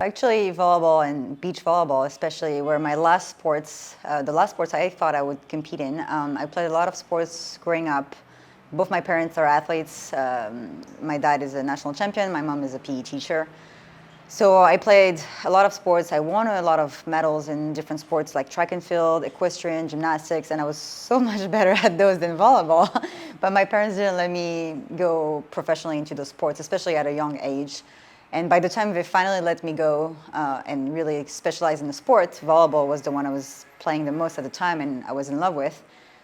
Actually, volleyball and beach volleyball especially were my last sports, the last sports I thought I would compete in. I played a lot of sports growing up. Both my parents are athletes. My dad is a national champion, my mom is a PE teacher. So I played a lot of sports. I won a lot of medals in different sports like track and field, equestrian, gymnastics, and I was so much better at those than volleyball. But my parents didn't let me go professionally into those sports, especially at a young age. And by the time they finally let me go and really specialize in the sport, volleyball was the one I was playing the most at the time and I was in love with.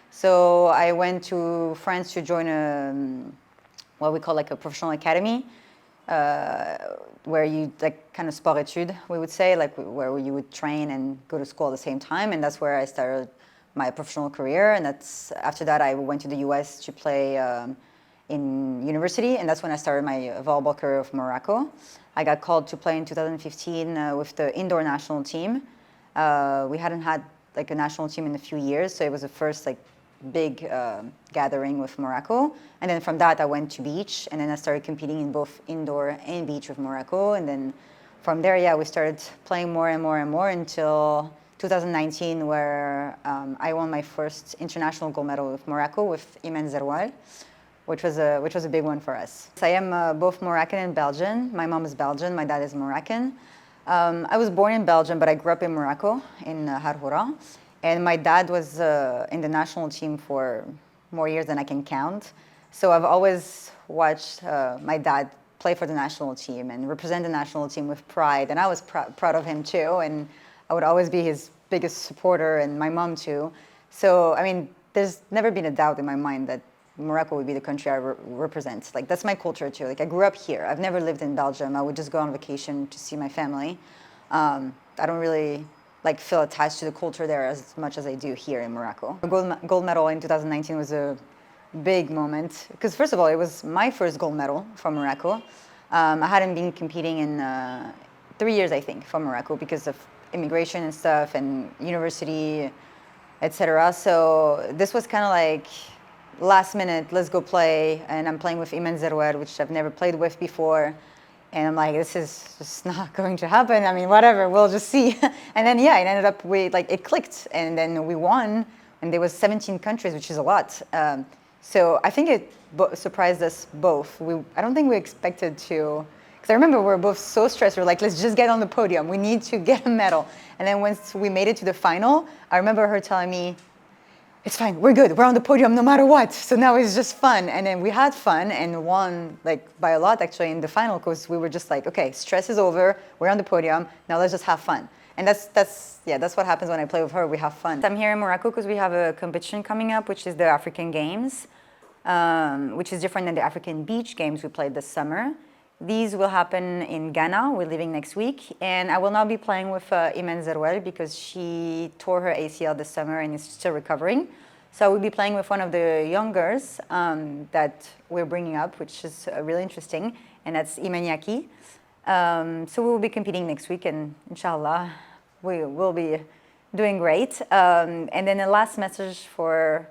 So I went to France to join what we call like a professional academy, where you like kind of sport études, we would say, like where you would train and go to school at the same time. And that's where I started my professional career. And that's after that I went to the US to play in university, and that's when I started my volleyball career with Morocco. I got called to play in 2015 with the indoor national team. We hadn't had like a national team in a few years, so it was the first like big gathering with Morocco. And then from that I went to beach, and then I started competing in both indoor and beach with Morocco. And then from there, yeah, we started playing more and more and more until 2019, where I won my first international gold medal with Morocco with Iman Zerwal, which was a big one for us. I am both Moroccan and Belgian. My mom is Belgian, my dad is Moroccan. I was born in Belgium, but I grew up in Morocco, in Harhoura. And my dad was in the national team for more years than I can count. So I've always watched my dad play for the national team and represent the national team with pride. And I was proud of him too. And I would always be his biggest supporter, and my mom too. So, I mean, there's never been a doubt in my mind that Morocco would be the country I represent. Like, that's my culture too. Like, I grew up here. I've never lived in Belgium. I would just go on vacation to see my family. I don't really like feel attached to the culture there as much as I do here in Morocco. A gold medal in 2019 was a big moment because, first of all, it was my first gold medal from Morocco. I hadn't been competing in 3 years, I think, from Morocco because of immigration and stuff and university, etc. So this was kind of like last minute, let's go play. And I'm playing with Iman Zerwal, which I've never played with before. And I'm like, this is just not going to happen. I mean, whatever, we'll just see. And then, yeah, it ended up, it clicked. And then we won. And there was 17 countries, which is a lot. So I think it surprised us both. I don't think we expected to, because I remember we were both so stressed. We were like, let's just get on the podium. We need to get a medal. And then once we made it to the final, I remember her telling me, it's fine, we're good, we're on the podium no matter what. So now it's just fun. And then we had fun and won like by a lot actually in the final, because we were just like, okay, stress is over, we're on the podium, now let's just have fun. And that's what happens when I play with her, we have fun. I'm here in Morocco because we have a competition coming up, which is the African Games, which is different than the African Beach Games we played this summer. These will happen in Ghana. We're leaving next week. And I will not be playing with Iman Zerwal because she tore her ACL this summer and is still recovering. So I will be playing with one of the young girls that we're bringing up, which is really interesting. And that's Imaniaki. So we will be competing next week, and inshallah, we will be doing great. And then the last message for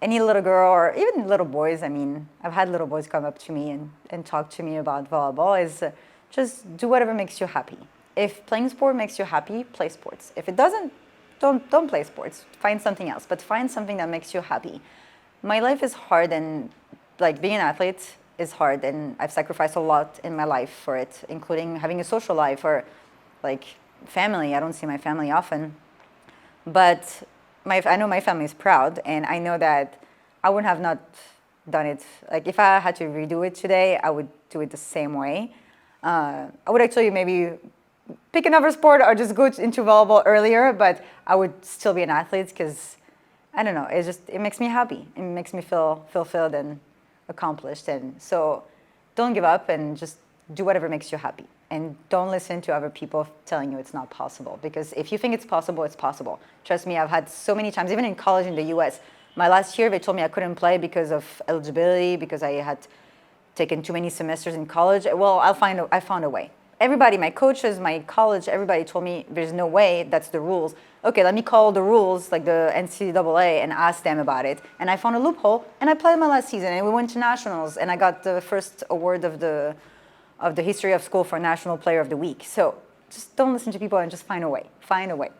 any little girl or even little boys, I mean, I've had little boys come up to me and talk to me about volleyball, is just do whatever makes you happy. If playing sport makes you happy, play sports. If it doesn't, don't play sports. Find something else, but find something that makes you happy. My life is hard, and like being an athlete is hard, and I've sacrificed a lot in my life for it, including having a social life or like family. I don't see my family often, but I know my family is proud, and I know that I would have not done it. Like if I had to redo it today, I would do it the same way. I would actually maybe pick another sport or just go into volleyball earlier, but I would still be an athlete because, I don't know, it makes me happy. It makes me feel fulfilled and accomplished. And so don't give up and just do whatever makes you happy. And don't listen to other people telling you it's not possible. Because if you think it's possible, it's possible. Trust me, I've had so many times, even in college in the US, my last year they told me I couldn't play because of eligibility, because I had taken too many semesters in college. Well, I found a way. Everybody, my coaches, my college, everybody told me there's no way, that's the rules. Okay, let me call the rules, like the NCAA, and ask them about it. And I found a loophole, and I played my last season, and we went to nationals, and I got the first award of the history of school for National Player of the Week. So just don't listen to people and just find a way. Find a way.